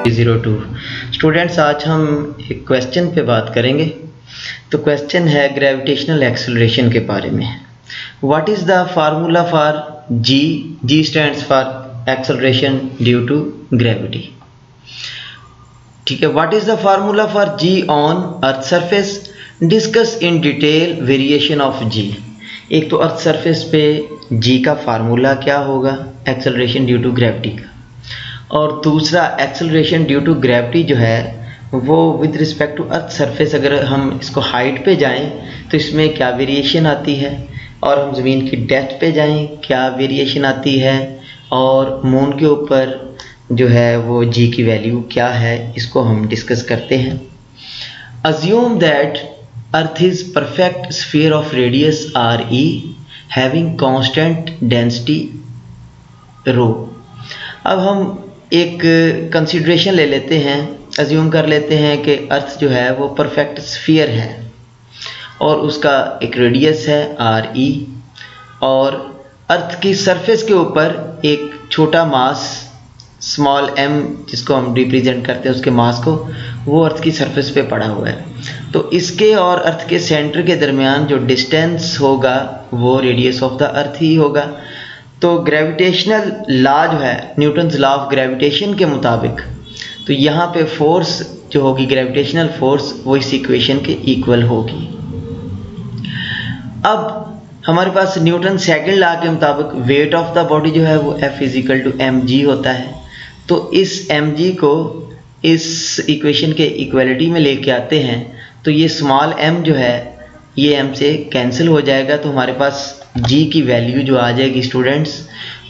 02 students, आज हम एक क्वेश्चन पे बात करेंगे। तो क्वेश्चन है ग्रेविटेशनल एक्सेलरेशन के बारे में। What is the formula for G? G stands for acceleration due to gravity. ठीक है, what is the formula for G on earth surface? Discuss in detail variation of G. एक तो earth surface पे जी का formula क्या होगा acceleration due to gravity का, और दूसरा एक्सेलरेशन ड्यू टू ग्रेविटी जो है वो with respect to earth surface, अगर हम इसको हाइट पे जाएं तो इसमें क्या वेरिएशन आती है, और हम ज़मीन की डेप्थ पे जाएं क्या वेरिएशन आती है, और मून के ऊपर जो है वो जी की वैल्यू क्या है, इसको हम डिस्कस करते हैं। Assume that earth is perfect sphere of radius R E having constant density rho. अब हम एक कंसिडरेशन ले लेते हैं, अज्यूम कर लेते हैं कि अर्थ जो है वो परफेक्ट स्फीयर है और उसका एक रेडियस है आर ई, और अर्थ की सरफेस के ऊपर एक छोटा मास स्मॉल एम, जिसको हम रिप्रेजेंट करते हैं उसके मास को, वो अर्थ की सरफेस पे पड़ा हुआ है। तो इसके और अर्थ के सेंटर के दरमियान जो डिस्टेंस होगा वो रेडियस ऑफ द अर्थ ही होगा। तो ग्रेविटेशनल लॉ जो है, न्यूटन्स लॉ ऑफ ग्रेविटेशन के मुताबिक, तो यहाँ पे फोर्स जो होगी, ग्रेविटेशनल फोर्स, वो इस इक्वेशन के इक्वल होगी। अब हमारे पास न्यूटन सेकंड लॉ के मुताबिक वेट ऑफ द बॉडी जो है वो F is equal to M G होता है। तो इस एम जी को इस इक्वेशन के इक्वलिटी में लेके आते हैं, तो ये स्मॉल m जो है ये m से कैंसिल हो जाएगा। तो हमारे पास g की वैल्यू जो आ जाएगी स्टूडेंट्स,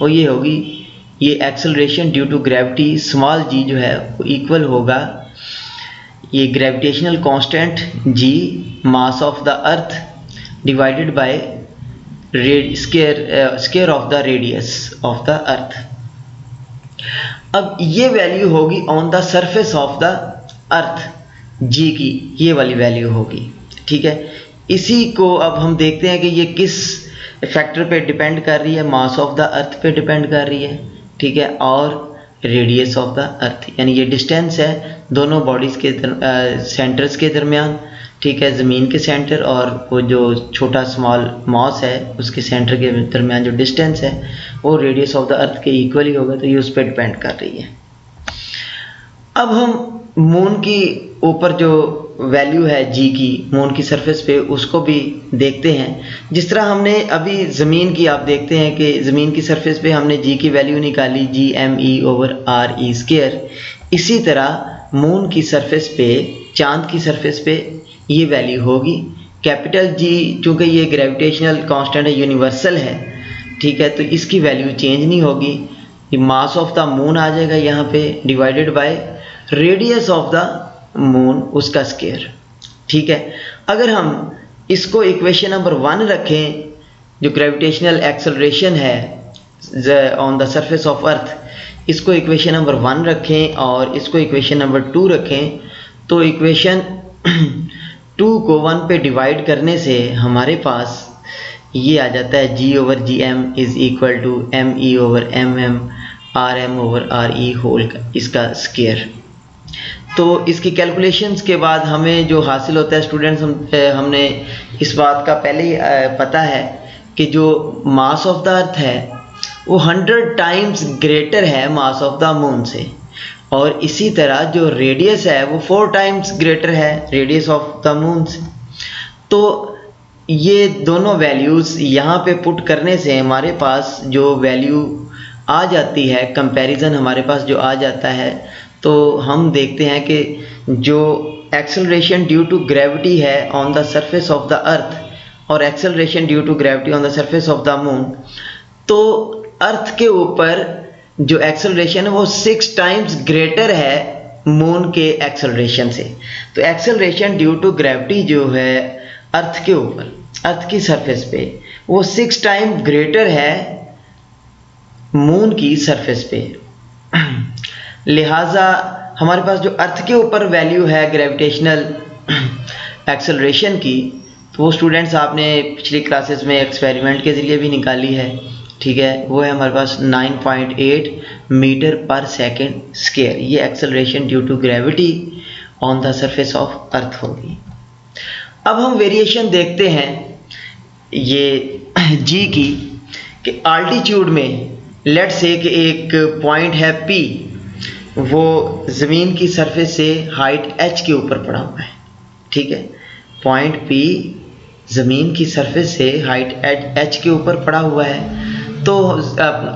वो ये होगी, ये acceleration due to gravity small g जो है वो इक्वल होगा ये gravitational constant g mass of the earth divided by square of the radius of the earth. अब ये वैल्यू होगी on the surface of the earth, g की ये वाली वैल्यू होगी। ठीक है, इसी को अब हम देखते हैं कि ये किस फैक्टर पे डिपेंड कर रही है, मास ऑफ द अर्थ पे डिपेंड कर रही है। ठीक है, और रेडियस ऑफ द अर्थ, यानी ये डिस्टेंस है दोनों बॉडीज़ के सेंटर्स के दरमियान। ठीक है, ज़मीन के सेंटर और वो जो छोटा स्मॉल मास है उसके सेंटर के दरमियान जो डिस्टेंस है वो रेडियस ऑफ द अर्थ के इक्वल ही होगा। तो ये उस पर डिपेंड कर रही है। अब हम मून की ऊपर जो वैल्यू है जी की, मून की सरफेस पे, उसको भी देखते हैं। जिस तरह हमने अभी ज़मीन की, आप देखते हैं कि ज़मीन की सरफेस पे हमने जी की वैल्यू निकाली G M E over R E square, इसी तरह मून की सरफेस पे, चांद की सरफेस पे ये वैल्यू होगी कैपिटल जी, चूँकि ये ग्रेविटेशनल कांस्टेंट है, यूनिवर्सल है। ठीक है, तो इसकी वैल्यू चेंज नहीं होगी। ये मास ऑफ द मून आ जाएगा यहाँ पे divided by radius of the moon, उसका स्क्वायर। ठीक है, अगर हम इसको इक्वेशन नंबर 1 रखें, जो ग्रेविटेशनल एक्सेलरेशन है ऑन द सरफेस ऑफ अर्थ, इसको इक्वेशन नंबर 1 रखें और इसको इक्वेशन नंबर 2 रखें, तो इक्वेशन 2 को 1 पे डिवाइड करने से हमारे पास ये आ जाता है g over G M is equal to M E over M M R M over R E whole का इसका स्क्वायर। तो इसकी कैलकुलेशंस के बाद हमें जो हासिल होता है स्टूडेंट्स, हमने इस बात का पहले ही पता है कि जो मास ऑफ द अर्थ है वो 100 टाइम्स ग्रेटर है मास ऑफ द मून से, और इसी तरह जो रेडियस है वो 4 टाइम्स ग्रेटर है रेडियस ऑफ द मून से। तो ये दोनों वैल्यूज़ यहाँ पे पुट करने से हमारे पास जो वैल्यू आ जाती है, कंपैरिजन हमारे पास जो आ जाता है, तो हम देखते हैं कि जो एक्सेलरेशन ड्यू टू ग्रेविटी है on the surface of the earth और acceleration due to gravity on the surface of the moon, तो अर्थ के ऊपर जो एक्सेलरेशन है वो 6 टाइम्स ग्रेटर है मून के एक्सेलरेशन से। तो एक्सेलरेशन ड्यू टू ग्रेविटी जो है अर्थ के ऊपर, अर्थ की सरफेस पे, वो 6 टाइम ग्रेटर है मून की सरफेस पे। लिहाजा हमारे पास जो अर्थ के ऊपर वैल्यू है ग्रेविटेशनल एक्सेलरेशन की, तो वो स्टूडेंट्स आपने पिछली क्लासेस में एक्सपेरिमेंट के ज़रिए भी निकाली है। ठीक है, वो है हमारे पास 9.8 मीटर पर सेकेंड स्क्वायर। ये acceleration due to gravity on the surface of earth होगी। अब हम वेरिएशन देखते हैं ये जी की, कि आल्टीट्यूड में लेट से कि एक पॉइंट है पी, वो ज़मीन की सरफेस से हाइट एच के ऊपर पड़ा हुआ है। ठीक है, पॉइंट पी ज़मीन की सरफेस से हाइट एच के ऊपर पड़ा हुआ है। तो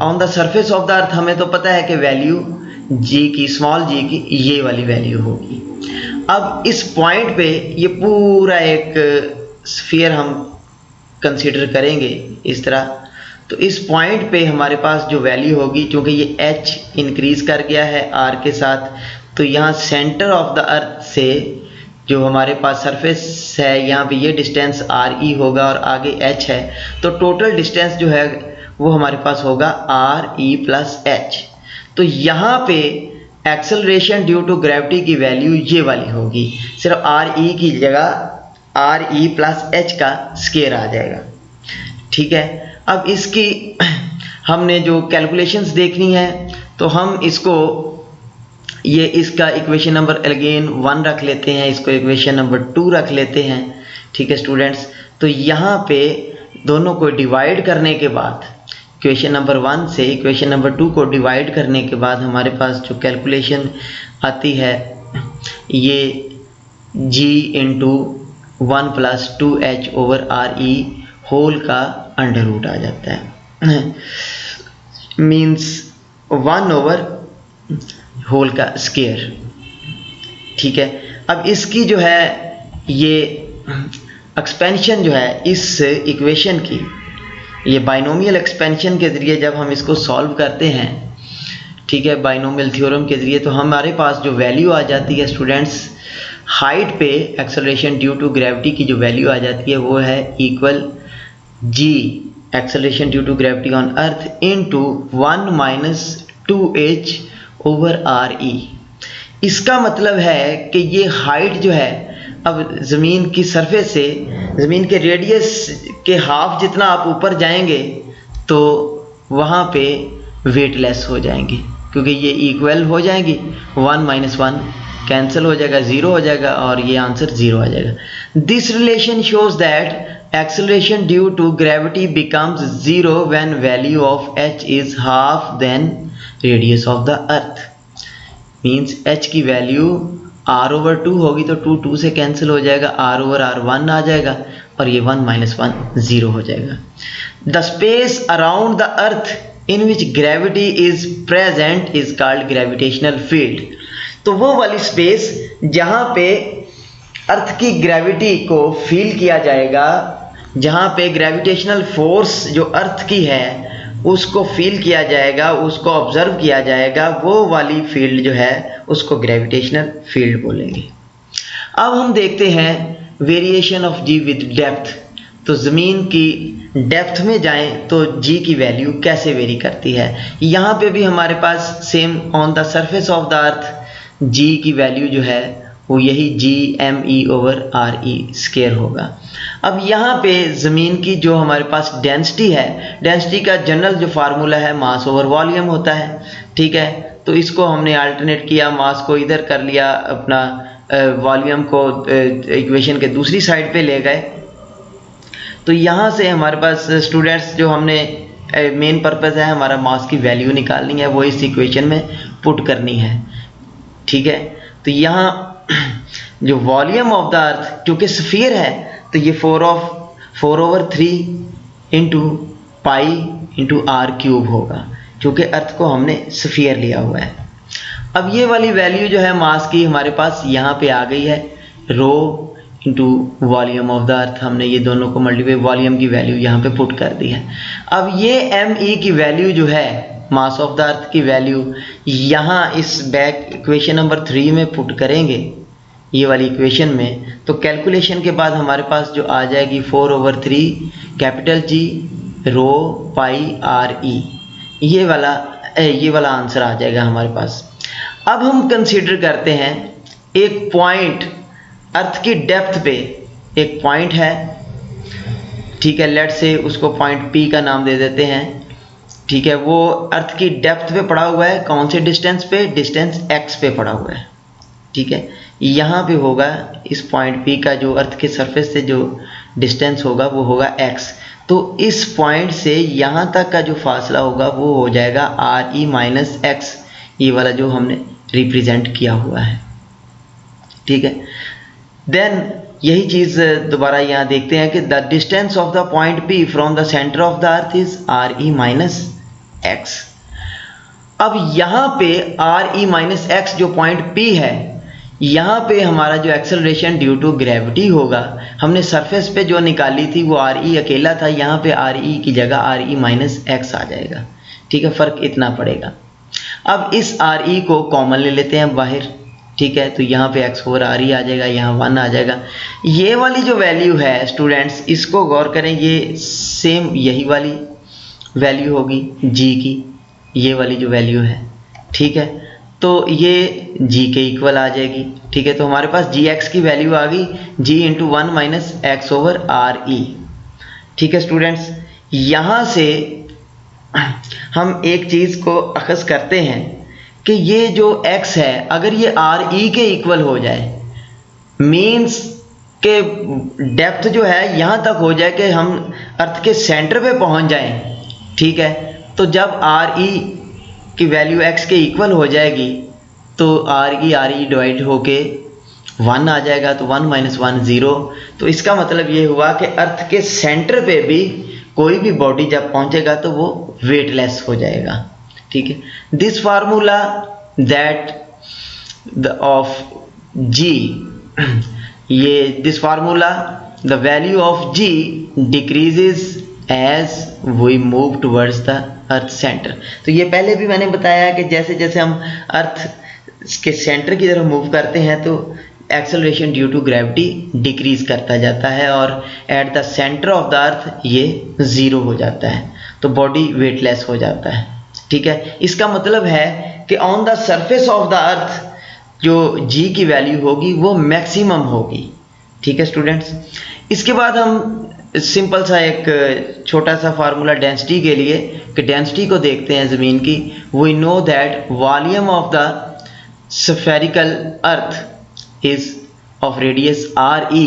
on the surface of the अर्थ हमें तो पता है कि वैल्यू जी की, स्मॉल जी की ये वाली वैल्यू होगी। अब इस पॉइंट पे ये पूरा एक स्फीयर हम कंसीडर करेंगे इस तरह। तो इस पॉइंट पे हमारे पास जो वैल्यू होगी, क्योंकि ये h इंक्रीज कर गया है r के साथ, तो यहाँ सेंटर ऑफ द अर्थ से जो हमारे पास सरफेस है, यहाँ पे ये डिस्टेंस आर ई होगा और आगे h है, तो टोटल डिस्टेंस जो है वो हमारे पास होगा आर ई प्लस एच। तो यहाँ पे एक्सेलरेशन ड्यू टू ग्रेविटी की वैल्यू ये वाली होगी, सिर्फ आर ई की जगह आर ई प्लस एच का स्क्वायर आ जाएगा। ठीक है, अब इसकी हमने जो कैलकुलेशंस देखनी है, तो हम इसको ये इसका इक्वेशन नंबर अगेन 1 रख लेते हैं, इसको इक्वेशन नंबर 2 रख लेते हैं। ठीक है स्टूडेंट्स, तो यहाँ पे दोनों को डिवाइड करने के बाद, इक्वेशन नंबर 1 से इक्वेशन नंबर 2 को डिवाइड करने के बाद हमारे पास जो कैलकुलेशन आती है, ये g into 1 plus 2h over R E whole का अंडर रूट आ जाता है, मीन्स 1 ओवर होल का स्क्वायर। ठीक है, अब इसकी जो है ये एक्सपेंशन जो है इस इक्वेशन की, ये बाइनोमियल एक्सपेंशन के ज़रिए जब हम इसको सॉल्व करते हैं, ठीक है, बाइनोमियल थ्योरम के ज़रिए, तो हमारे पास जो वैल्यू आ जाती है स्टूडेंट्स, हाइट पे एक्सेलरेशन ड्यू टू ग्रेविटी की जो वैल्यू आ जाती है वो है equal G acceleration due to gravity on earth into 1 minus 2h over R E. इसका मतलब है कि ये हाइट जो है, अब ज़मीन की सरफेस से ज़मीन के रेडियस के हाफ जितना आप ऊपर जाएंगे तो वहाँ पे वेटलेस हो जाएंगे, क्योंकि ये इक्वल हो जाएंगी, 1 माइनस 1 कैंसिल हो जाएगा, 0 हो जाएगा और ये आंसर 0 आ जाएगा। This relation shows that acceleration due to gravity becomes 0 when value of h is half than radius of the earth। means h की वैल्यू r over 2 होगी तो 2 से कैंसिल हो जाएगा, r over r 1 आ जाएगा और ये 1 minus 1 0 हो जाएगा। The space around the earth in which gravity is present is called gravitational field। तो वो वाली स्पेस जहाँ पे अर्थ की ग्रेविटी को फील किया जाएगा, जहाँ पे ग्रेविटेशनल फोर्स जो अर्थ की है उसको फील किया जाएगा, उसको ऑब्जर्व किया जाएगा, वो वाली फील्ड जो है उसको ग्रेविटेशनल फील्ड बोलेंगे। अब हम देखते हैं variation of G with depth. तो ज़मीन की डेप्थ में जाएं तो जी की वैल्यू कैसे वेरी करती है। यहाँ पे भी हमारे पास same on the surface of the earth G की वैल्यू जो है वो यही G M E over R E square होगा। अब यहाँ पे ज़मीन की जो हमारे पास डेंसिटी है, डेंसिटी का जनरल जो फार्मूला है मास ओवर वॉल्यूम होता है। ठीक है, तो इसको हमने अल्टरनेट किया, मास को इधर कर लिया, अपना वॉल्यूम को इक्वेशन के दूसरी साइड पे ले गए। तो यहाँ से हमारे पास स्टूडेंट्स जो हमने मेन पर्पज़ है हमारा मास की वैल्यू निकालनी है, वो इस इक्वेशन में पुट करनी है। ठीक है, तो यहाँ जो वॉल्यूम ऑफ द अर्थ क्योंकि स्फीयर है तो ये 4/3 into pi into R cube होगा, क्योंकि अर्थ को हमने स्फीयर लिया हुआ है। अब ये वाली वैल्यू जो है मास की हमारे पास यहाँ पे आ गई है, rho into volume of the earth, हमने ये दोनों को मल्टीप्लाई वॉल्यूम की वैल्यू यहाँ पे पुट कर दी है। अब ये एम ई की वैल्यू जो है मास ऑफ द अर्थ की वैल्यू यहाँ इस बैक इक्वेशन नंबर 3 में पुट करेंगे, ये वाली इक्वेशन में, तो कैलकुलेशन के बाद हमारे पास जो आ जाएगी 4/3 कैपिटल जी रो पाई आर ई, ये वाला आंसर आ जाएगा हमारे पास। अब हम कंसीडर करते हैं एक पॉइंट, अर्थ की डेप्थ पे एक पॉइंट है। ठीक है, लेट से उसको पॉइंट पी का नाम दे देते हैं। ठीक है, वो अर्थ की डेप्थ पे पड़ा हुआ है, कौन से डिस्टेंस पे, डिस्टेंस x पे पड़ा हुआ है। ठीक है, यहाँ पे होगा इस पॉइंट P का जो अर्थ के सरफेस से जो डिस्टेंस होगा वो होगा x। तो इस पॉइंट से यहाँ तक का जो फासला होगा वो हो जाएगा RE माइनस x, ये वाला जो हमने रिप्रेजेंट किया हुआ है। ठीक है, देन यही चीज़ दोबारा यहाँ देखते हैं कि the distance of the point P from the centre of the earth is RE minus x। अब यहाँ पे RE माइनस x जो पॉइंट P है, यहाँ पे हमारा जो एक्सेलरेशन ड्यू टू ग्रेविटी होगा, हमने सरफेस पे जो निकाली थी वो RE अकेला था, यहाँ पे RE की जगह RE माइनस x आ जाएगा। ठीक है, फ़र्क इतना पड़ेगा। अब इस RE को कॉमन ले लेते हैं बाहर। ठीक है, तो यहाँ पे x ओवर RE आ जाएगा, यहाँ 1 आ जाएगा। ये वाली जो वैल्यू है स्टूडेंट्स, इसको गौर करें, ये सेम यही वाली वैल्यू होगी g की, ये वाली जो वैल्यू है। ठीक है, तो ये g के इक्वल आ जाएगी। ठीक है, तो हमारे पास gx की वैल्यू आ गई g into 1 minus x over RE। ठीक है स्टूडेंट्स, यहाँ से हम एक चीज़ को अखज़ करते हैं कि ये जो x है अगर ये RE के इक्वल हो जाए, मीन्स के डेप्थ जो है यहाँ तक हो जाए कि हम अर्थ के सेंटर पे पहुँच जाएं। ठीक है, तो जब RE की वैल्यू x के इक्वल हो जाएगी तो RE डिवाइड होके 1 आ जाएगा, तो 1 माइनस 1 0। तो इसका मतलब ये हुआ कि अर्थ के सेंटर पे भी कोई भी बॉडी जब पहुंचेगा तो वो वेटलेस हो जाएगा। ठीक है, this formula that of g, ये this formula the value of g decreases as we move towards the earth centre. तो ये पहले भी मैंने बताया कि जैसे जैसे हम अर्थ के सेंटर की तरफ मूव करते हैं तो acceleration due to gravity decrease करता जाता है और at the centre of the earth ये 0 हो जाता है, तो बॉडी वेटलेस हो जाता है। ठीक है, इसका मतलब है कि on the surface of the अर्थ जो g की वैल्यू होगी वो मैक्सिमम होगी। ठीक है स्टूडेंट्स, इसके बाद हम सिंपल सा एक छोटा सा फार्मूला डेंसिटी के लिए, कि डेंसिटी को देखते हैं ज़मीन की। We know that volume of the spherical earth is of radius RE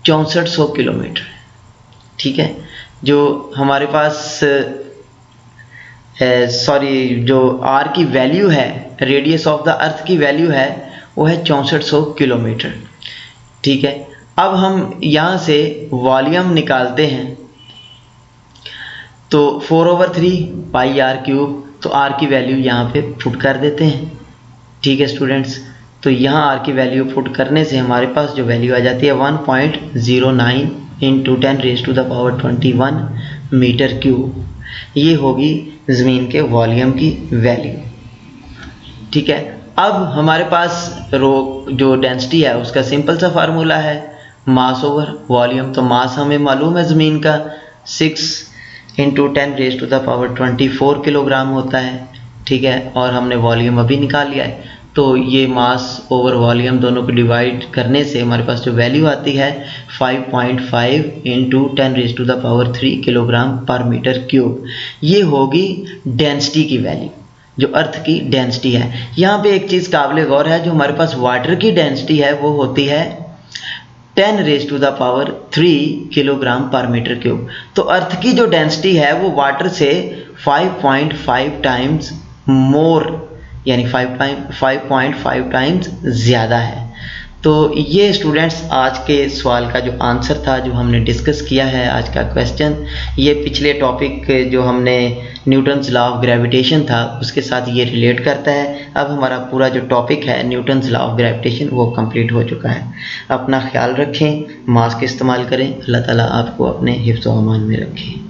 6400 kilometre. ठीक है, जो हमारे पास जो R की वैल्यू है, रेडियस ऑफ द अर्थ की वैल्यू है वो है 6400 किलोमीटर। ठीक है, अब हम यहाँ से वॉल्यूम निकालते हैं तो 4/3 पाई r क्यूब, तो r की वैल्यू यहाँ पे पुट कर देते हैं। ठीक है स्टूडेंट्स, तो यहाँ r की वैल्यू पुट करने से हमारे पास जो वैल्यू आ जाती है 1.09 इंटू 10⁻21 मीटर क्यूब, ये होगी ज़मीन के वॉल्यूम की वैल्यू। ठीक है, अब हमारे पास जो डेंसिटी है उसका सिंपल सा फार्मूला है मास ओवर वॉल्यूम। तो मास हमें मालूम है ज़मीन का 6 इंटू 10⁻24 किलोग्राम होता है। ठीक है, और हमने वॉल्यूम अभी निकाल लिया है, तो ये मास ओवर वॉल्यूम दोनों को डिवाइड करने से हमारे पास जो वैल्यू आती है 5.5 इंटू 10⁻³ किलोग्राम पर मीटर क्यूब, ये होगी डेंसिटी की वैल्यू, जो अर्थ की डेंसिटी है। यहाँ पे एक चीज़ काबिल गौर है, जो हमारे पास वाटर की डेंसिटी है वो होती है 10⁻³ किलोग्राम पर मीटर क्यूब। तो अर्थ की जो डेंसिटी है वो वाटर से 5.5 टाइम्स मोर, यानी 5.5 टाइम्स ज़्यादा है। तो ये स्टूडेंट्स आज के सवाल का जो आंसर था, जो हमने डिस्कस किया है आज का क्वेश्चन, ये पिछले टॉपिक जो हमने न्यूटन्स लॉ ऑफ ग्रेविटेशन था उसके साथ ये रिलेट करता है। अब हमारा पूरा जो टॉपिक है न्यूटन्स लॉ ऑफ ग्रेविटेशन वो कंप्लीट हो चुका है। अपना ख्याल रखें, मास्क इस्तेमाल करें। अल्लाह ताला आपको अपने हिफ्ज़ व अमान में रखें।